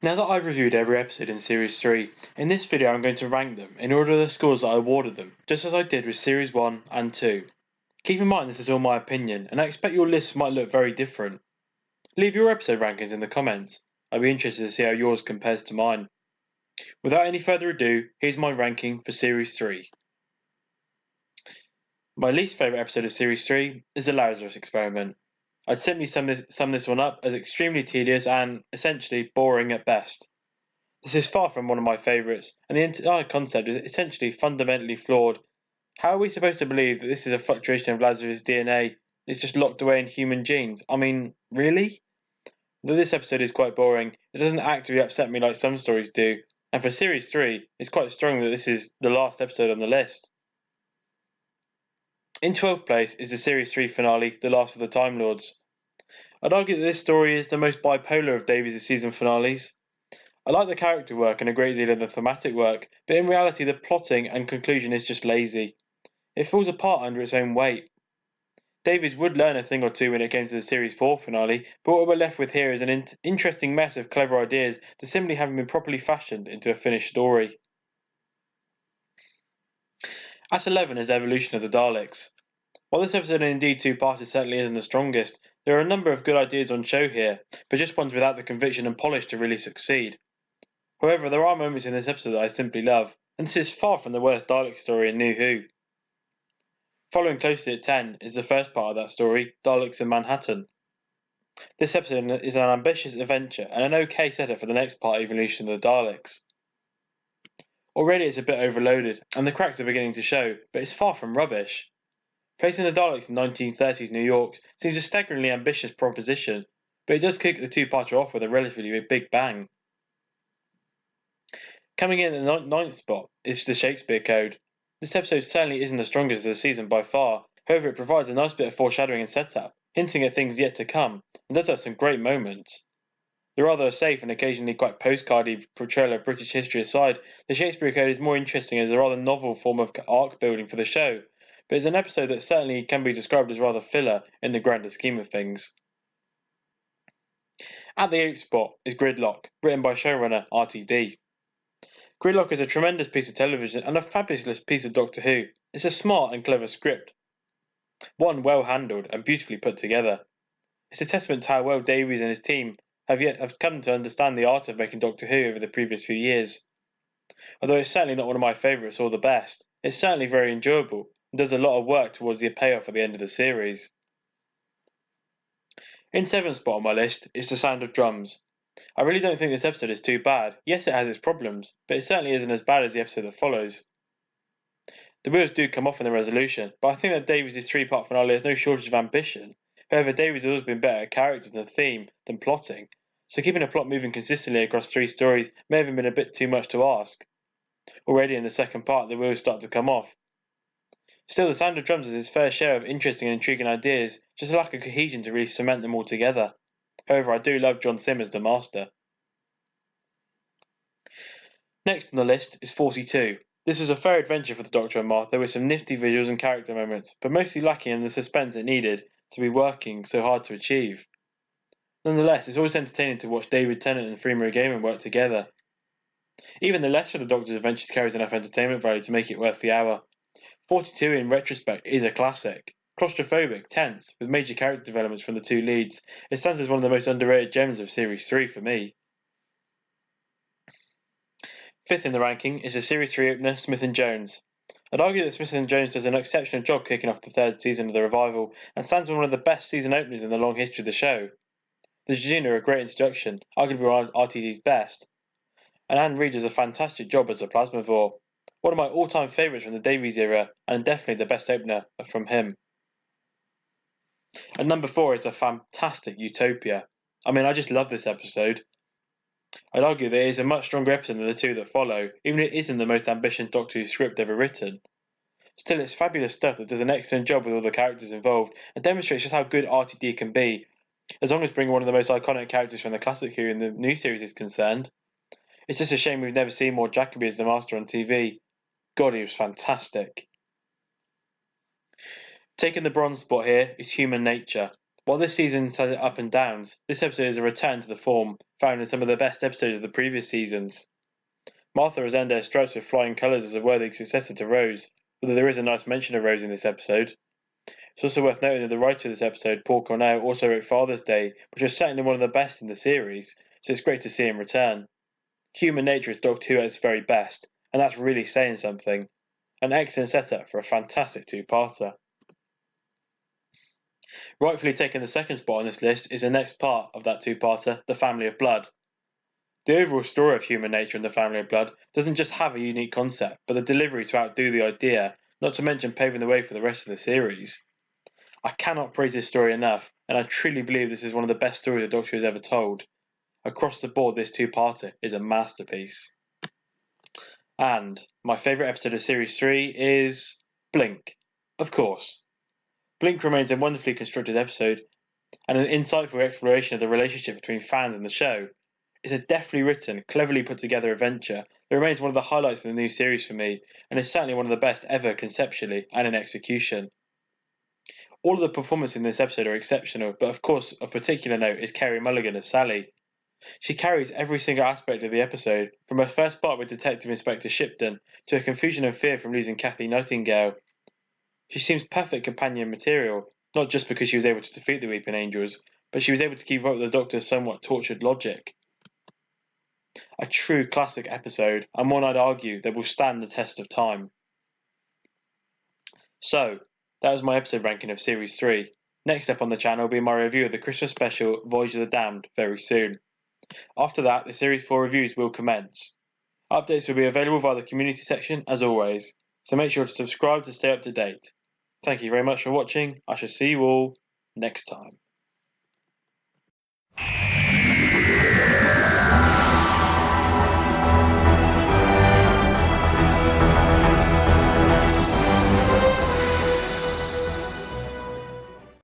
Now that I've reviewed every episode in Series 3, in this video I'm going to rank them in order of the scores that I awarded them, just as I did with Series 1 and 2. Keep in mind this is all my opinion, and I expect your lists might look very different. Leave your episode rankings in the comments. I'd be interested to see how yours compares to mine. Without any further ado, here's my ranking for Series 3. My least favourite episode of Series 3 is the Lazarus Experiment. I'd simply sum this one up as extremely tedious and, essentially, boring at best. This is far from one of my favourites, and the entire concept is essentially fundamentally flawed. How are we supposed to believe that this is a fluctuation of Lazarus' DNA that's just locked away in human genes? I mean, really? Though this episode is quite boring, it doesn't actively upset me like some stories do, and for Series 3, it's quite strong that this is the last episode on the list. In 12th place is the Series 3 finale, The Last of the Time Lords. I'd argue that this story is the most bipolar of Davies' season finales. I like the character work and a great deal of the thematic work, but in reality the plotting and conclusion is just lazy. It falls apart under its own weight. Davies would learn a thing or two when it came to the Series 4 finale, but what we're left with here is an interesting mess of clever ideas that simply haven't been properly fashioned into a finished story. At 11 is Evolution of the Daleks. While this episode and indeed two-parter certainly isn't the strongest, there are a number of good ideas on show here, but just ones without the conviction and polish to really succeed. However, there are moments in this episode that I simply love, and this is far from the worst Dalek story in New Who. Following closely at 10 is the first part of that story, Daleks in Manhattan. This episode is an ambitious adventure and an okay setup for the next part, Evolution of the Daleks. Already it's a bit overloaded, and the cracks are beginning to show, but it's far from rubbish. Placing the Daleks in 1930s New York seems a staggeringly ambitious proposition, but it does kick the two-parter off with a relatively big bang. Coming in at the ninth spot is the Shakespeare Code. This episode certainly isn't the strongest of the season by far, however it provides a nice bit of foreshadowing and setup, hinting at things yet to come, and does have some great moments. The rather safe and occasionally quite postcardy portrayal of British history aside, the Shakespeare Code is more interesting as a rather novel form of arc building for the show, but it's an episode that certainly can be described as rather filler in the grander scheme of things. At the 8th spot is Gridlock, written by showrunner RTD. Gridlock is a tremendous piece of television and a fabulous piece of Doctor Who. It's a smart and clever script. One well handled and beautifully put together. It's a testament to how well Davies and his team have come to understand the art of making Doctor Who over the previous few years. Although it's certainly not one of my favourites or the best, it's certainly very enjoyable and does a lot of work towards the payoff at the end of the series. In 7th spot on my list is The Sound of Drums. I really don't think this episode is too bad. Yes, it has its problems, but it certainly isn't as bad as the episode that follows. The wheels do come off in the resolution, but I think that Davies' three-part finale has no shortage of ambition. However, Davies has always been better at characters and theme than plotting, so keeping a plot moving consistently across 3 stories may have been a bit too much to ask. Already in the second part, the wheels start to come off. Still, The Sound of Drums has its fair share of interesting and intriguing ideas, just a lack of cohesion to really cement them all together. However, I do love John Simm as the master. Next on the list is 42. This was a fair adventure for the Doctor and Martha with some nifty visuals and character moments, but mostly lacking in the suspense it needed to be working so hard to achieve. Nonetheless, it's always entertaining to watch David Tennant and Freema Gaiman work together. Even the less of the Doctor's adventures carries enough entertainment value to make it worth the hour. 42 in retrospect is a classic. Claustrophobic, tense, with major character developments from the 2 leads, it stands as one of the most underrated gems of Series 3 for me. 5th in the ranking is the Series 3 opener, Smith & Jones. I'd argue that Smith & Jones does an exceptional job kicking off the 3rd season of the revival, and stands as one of the best season openers in the long history of the show. The Jejuna are a great introduction, arguably one of RTD's best, and Anne Reid does a fantastic job as a Plasmavore. One of my all-time favourites from the Davies era, and definitely the best opener from him. And number 4 is a fantastic Utopia. I mean, I just love this episode. I'd argue that it is a much stronger episode than the 2 that follow, even if it isn't the most ambitious Doctor Who script ever written. Still, it's fabulous stuff that does an excellent job with all the characters involved, and demonstrates just how good RTD can be, as long as bringing one of the most iconic characters from the classic Who in the new series is concerned. It's just a shame we've never seen more Jacobi as the Master on TV. God, he was fantastic. Taking the bronze spot here is Human Nature. While this season has its up and downs, this episode is a return to the form, found in some of the best episodes of the previous seasons. Martha Rosendo strikes with flying colours as a worthy successor to Rose, although there is a nice mention of Rose in this episode. It's also worth noting that the writer of this episode, Paul Cornell, also wrote Father's Day, which was certainly one of the best in the series, so it's great to see him return. Human nature is Doctor Who at its very best, and that's really saying something. An excellent setup for a fantastic two-parter. Rightfully taking the second spot on this list is the next part of that two-parter, The Family of Blood. The overall story of human nature and the family of blood doesn't just have a unique concept, but the delivery to outdo the idea, not to mention paving the way for the rest of the series. I cannot praise this story enough, and I truly believe this is one of the best stories the Doctor Who has ever told. Across the board, this two-parter is a masterpiece. And my favourite episode of Series 3 is Blink, of course. Blink remains a wonderfully constructed episode, and an insightful exploration of the relationship between fans and the show. It's a deftly written, cleverly put together adventure that remains one of the highlights of the new series for me, and is certainly one of the best ever conceptually and in execution. All of the performances in this episode are exceptional, but of course of particular note is Kerry Mulligan as Sally. She carries every single aspect of the episode, from her first part with Detective Inspector Shipton to her confusion and fear from losing Kathy Nightingale. She seems perfect companion material, not just because she was able to defeat the Weeping Angels, but she was able to keep up with the Doctor's somewhat tortured logic. A true classic episode, and one I'd argue that will stand the test of time. So, that was my episode ranking of Series 3. Next up on the channel will be my review of the Christmas special Voyage of the Damned very soon. After that, the Series 4 reviews will commence. Updates will be available via the community section as always, so make sure to subscribe to stay up to date. Thank you very much for watching. I shall see you all next time.